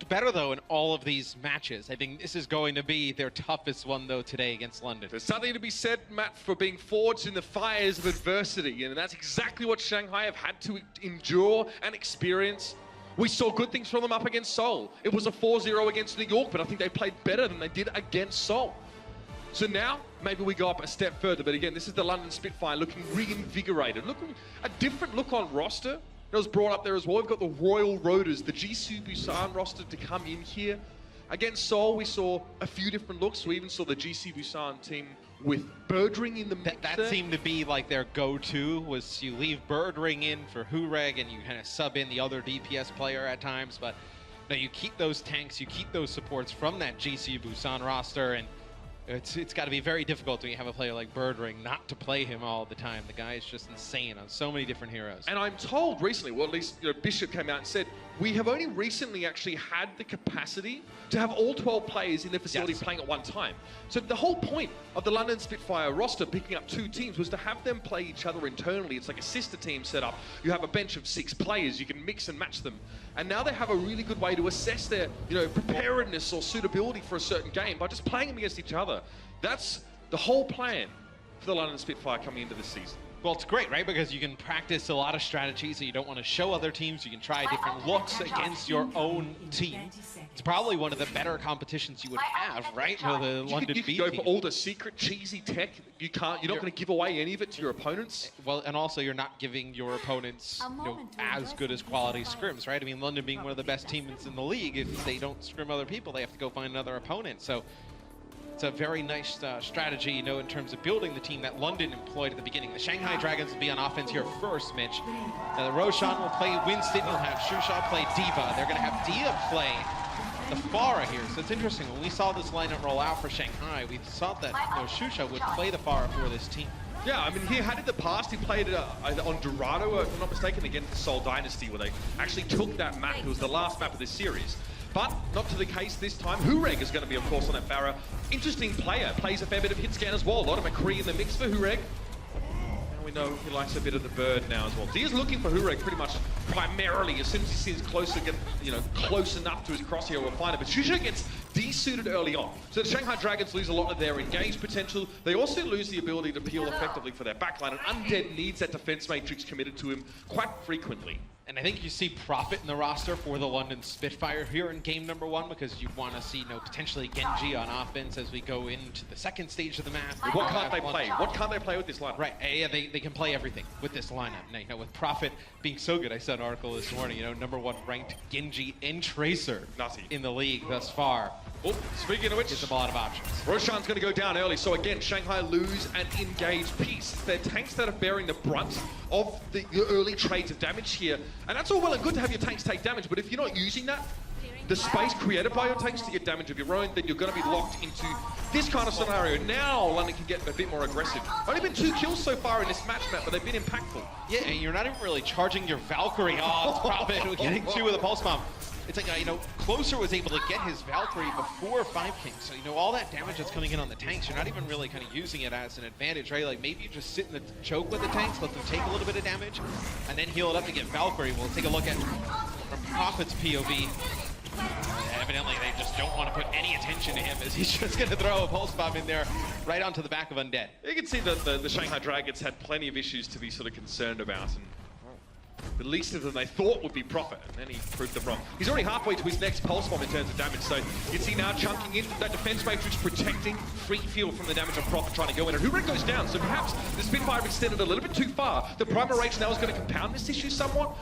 better, though, in all of these matches. I think this is going to be their toughest one, though, today against London. There's something to be said, Matt, for being forged in the fires of adversity, and that's exactly what Shanghai have had to endure and experience. We saw good things from them up against Seoul. It was a 4-0 against New York, but I think they played better than they did against Seoul. So now, maybe we go up a step further, but again, this is the London Spitfire looking reinvigorated, looking a different look on roster. It was brought up there as well. We've got the Royal Roaders, the Jisoo Busan roster to come in here. Against Seoul, we saw a few different looks. We even saw the GC Busan team with Birdring in the mix. That seemed to be like their go-to, was you leave Birdring in for Hureg and you kind of sub in the other DPS player at times. But no, you keep those tanks, you keep those supports from that GC Busan roster, and it's got to be very difficult when you have a player like Birdring not to play him all the time. The guy is just insane on so many different heroes. And I'm told recently, well, at least Bishop came out and said, we have only recently actually had the capacity to have all 12 players in the facility playing at one time. So the whole point of the London Spitfire roster picking up 2 teams was to have them play each other internally. It's like a sister team set up. You have a bench of 6 players. You can mix and match them. And now they have a really good way to assess their preparedness or suitability for a certain game by just playing them against each other. That's the whole plan for the London Spitfire coming into this season. Well, it's great, right? Because you can practice a lot of strategies that you don't want to show other teams. You can try different looks against your own team. It's probably one of the better competitions you would have, right? For the London you can go for all the secret cheesy tech. You're not going to give away any of it to your opponents. Well, and also you're not giving your opponents as good as quality scrims, right? I mean, London being one of the best teams in the league, if they don't scrim other people, they have to go find another opponent. So it's a very nice strategy, in terms of building the team that London employed at the beginning. The Shanghai Dragons will be on offense here first, Mitch. Now, the Roshan will play Winston. You'll have Shusha play Diva. They're going to have Dia play the Pharah here. So it's interesting. When we saw this lineup roll out for Shanghai, we thought that Shusha would play the Pharah for this team. Yeah, I mean, he had in the past, he played it on Dorado, if I'm not mistaken, against the Seoul Dynasty, where they actually took that map. It was the last map of this series. But not to the case this time. Hureg is going to be, of course, on that Pharah. Interesting player, plays a fair bit of hit scan as well. A lot of McCree in the mix for Hureg. And we know he likes a bit of the bird now as well. So he is looking for Hureg pretty much primarily. As soon as he sees close enough to his crosshair, we'll find it. But Shusha gets desuited early on. So the Shanghai Dragons lose a lot of their engage potential. They also lose the ability to peel effectively for their backline. And Undead needs that defense matrix committed to him quite frequently. And I think you see Prophet in the roster for the London Spitfire here in game number 1, because you want to see potentially Genji on offense as we go into the second stage of the map. What can't they play? What can't they play with this lineup? Right, yeah, they can play everything with this lineup. Now, with Prophet being so good, I saw an article this morning, #1 ranked Genji and Tracer in the league thus far. Oh, speaking of which, gives them a lot of options. Roshan's going to go down early, so again, Shanghai lose an engage piece. They're tanks that are bearing the brunt of the early trades of damage here. And that's all well and good to have your tanks take damage, but if you're not using that, the space created by your tanks to get damage of your own, then you're going to be locked into this kind of scenario. Now, London can get a bit more aggressive. Only been 2 kills so far in this match, Matt, but they've been impactful. Yeah, and you're not even really charging your Valkyrie. Oh, it's Prophet getting 2 with a pulse bomb. It's like, Closer was able to get his Valkyrie before 5 King. So, all that damage that's coming in on the tanks, you're not even really kind of using it as an advantage, right? Like, maybe you just sit in the choke with the tanks, let them take a little bit of damage, and then heal it up to get Valkyrie. We'll take a look at from Prophet's POV. Evidently, they just don't want to put any attention to him, as he's just going to throw a pulse bomb in there right onto the back of Undead. You can see that the Shanghai Dragons had plenty of issues to be sort of concerned about, and the least of them they thought would be Prophet, and then he proved them wrong. He's already halfway to his next pulse bomb in terms of damage, so you can see now chunking in that defense matrix, protecting free field from the damage of Prophet trying to go in, and Hureg goes down, so perhaps the Spitfire extended a little bit too far. The Primal Rage now is going to compound this issue somewhat.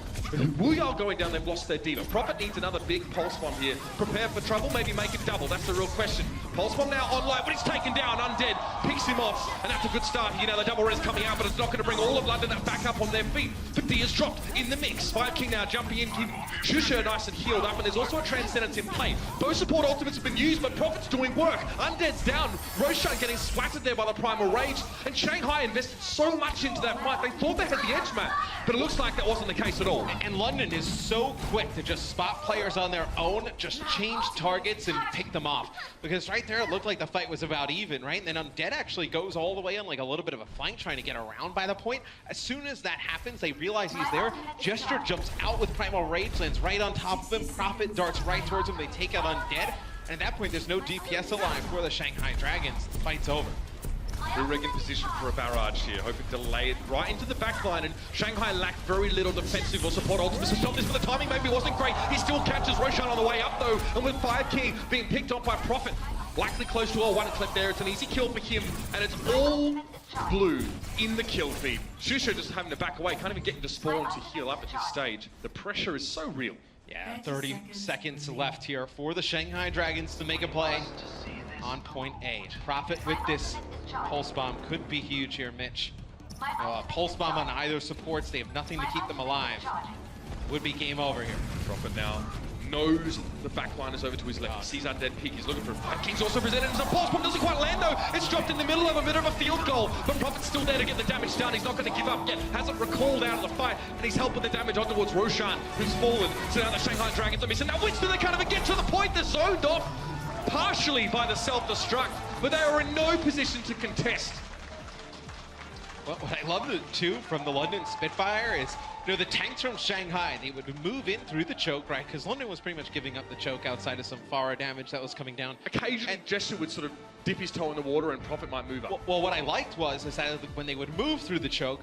We are going down, they've lost their Diva. Prophet needs another big pulse bomb here. Prepare for trouble, maybe make it double, that's the real question. Pulse bomb now online, but it's taken down, Undead picks him off, and that's a good start. The double res coming out, but it's not going to bring all of London back up on their feet. But Dia's dropped in the mix. 5 King now jumping in, keep Shusha nice and healed up, and there's also a Transcendence in play. Both support ultimates have been used, but Prophet's doing work. Undead's down, Roshan getting swatted there by the Primal Rage, and Shanghai invested so much into that fight. They thought they had the edge, man, but it looks like that wasn't the case at all. And London is so quick to just spot players on their own, just change targets and pick them off. Because right there, it looked like the fight was about even, right? And then Undead actually goes all the way on like a little bit of a flank, trying to get around by the point. As soon as that happens, they realize he's there. Gesture jumps out with Primal Rage, lands right on top of him. Prophet darts right towards him. They take out Undead. And at that point, there's no DPS alive for the Shanghai Dragons. The fight's over. Rurik in position for a barrage here, hoping to lay it right into the back line, and Shanghai lacked very little defensive or support ultimates to stop this, but the timing maybe wasn't great. He still catches Roshan on the way up though, and with Fire King being picked off by Prophet, likely close to all one clip there, it's an easy kill for him, and it's all blue in the kill feed. Shusho just having to back away, can't even get into spawn to heal up at this stage. The pressure is so real. Yeah, 30 seconds left here for the Shanghai Dragons to make a play on point A. Prophet with this Pulse Bomb could be huge here, Mitch. Pulse Bomb on either supports, they have nothing to keep them alive. Would be game over here. Prophet now knows the back line is over to his left. He sees Undead peek, he's looking for him. King's also presented as a Pulse Bomb, doesn't quite land though. It's dropped in the middle of a bit of a field goal, but Prophet's still there to get the damage done. He's not going to give up yet, hasn't recalled out of the fight, and he's helping the damage on towards Roshan, who's fallen. So now the Shanghai Dragons are missing. Now Winston, they can't even get to the point, they're zoned off. Partially by the self-destruct, but they are in no position to contest. Well, what I love too from the London Spitfire is, you know, the tanks from Shanghai, they would move in through the choke, right? Because London was pretty much giving up the choke outside of some Pharah damage that was coming down. Occasionally, Gesture would sort of dip his toe in the water and Prophet might move up. Well, what I liked was is that when they would move through the choke,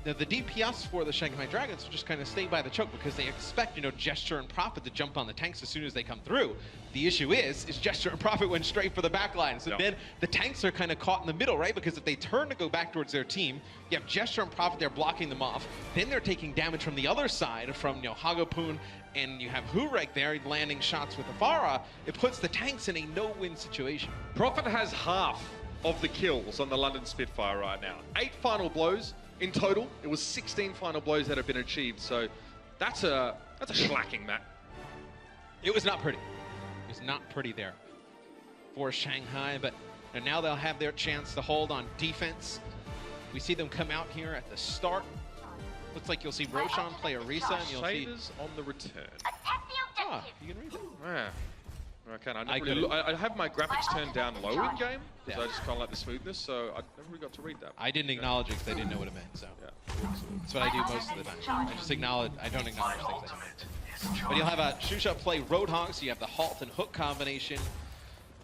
the DPS for the Shanghai Dragons would just kind of stay by the choke because they expect, you know, Gesture and Prophet to jump on the tanks as soon as they come through. The issue is Gesture and Prophet went straight for the back line. So then the tanks are kind of caught in the middle, right? Because if they turn to go back towards their team, you have Gesture and Prophet there blocking them off. Then they're taking damage from the other side from, you know, Hagopun, and you have Hurek there landing shots with the Pharah. It puts the tanks in a no-win situation. Prophet has half of the kills on the London Spitfire right now. 8 final blows. In total, it was 16 final blows that have been achieved, so that's a schlacking, Matt. It was not pretty. It was not pretty there for Shanghai, but now they'll have their chance to hold on defense. We see them come out here at the start. Looks like you'll see Roshan play Orisa, and you'll see... Shaders on the return. Ah, you can read it. Yeah. Okay, I have my graphics turned down low in game because I just kind of like the smoothness, so I never really got to read that. I didn't acknowledge it because I didn't know what it meant, so that's what I do most of the time. I just acknowledge, I don't acknowledge things I don't mean. But you'll have a Shusha play Roadhog, so you have the halt and hook combination.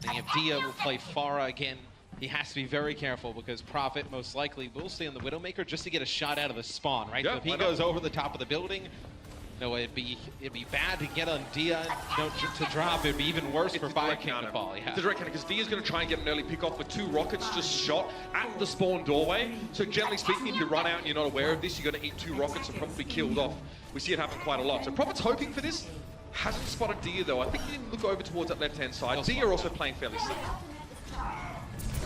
Then you have Dia will play Pharah again. He has to be very careful because Prophet most likely will stay on the Widowmaker just to get a shot out of the spawn, right? Yeah, so if he goes over the top of the building, no, it'd be bad to get on Dia, to drop. It'd be even worse for Fire King to fall. Yeah. It's a direct counter because Dia's going to try and get an early pick off with 2 rockets just shot at the spawn doorway. So generally speaking, if you run out and you're not aware of this, you're going to eat 2 rockets and probably killed off. We see it happen quite a lot. So Prophet's hoping for this. Hasn't spotted Dia though. I think he didn't look over towards that left-hand side. Dia also playing fairly safe.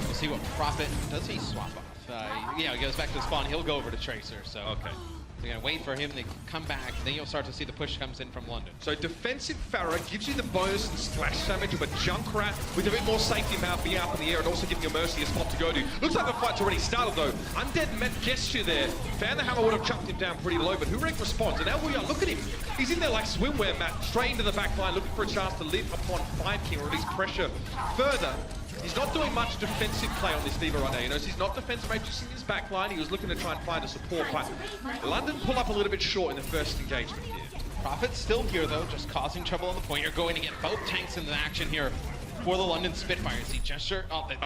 We'll see what Prophet does. He swap off. Yeah, he goes back to the spawn. He'll go over to Tracer. So okay. They're going to wait for him to come back, then you'll start to see the push comes in from London. So defensive Pharah gives you the bonus and splash damage of a Junkrat with a bit more safety about being up in the air and also giving your Mercy a spot to go to. Looks like the fight's already started though. Undead met Gesture there. Fan the Hammer would have chucked him down pretty low, but Hurek responds. And now we are, look at him. He's in there like swimwear, Matt, straight into the back line, looking for a chance to live upon Fire King or at least pressure further. He's not doing much defensive play on this D.Va right now. You know, he's not defense matrixing his back line. He was looking to try and find a support, but London pull up a little bit short in the first engagement here. Prophet's still here though, just causing trouble on the point. You're going to get both tanks into action here for the London Spitfire. See Gesture. Okay.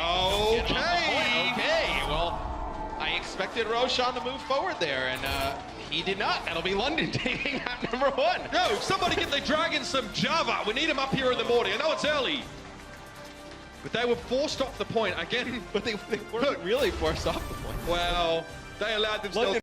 Well, I expected Roshan to move forward there, and he did not. That'll be London taking that number 1. No, somebody get the Dragons some Java. We need him up here in the morning. I know it's early. But they were forced off the point again. But they weren't really forced off the point. Well, they allowed themselves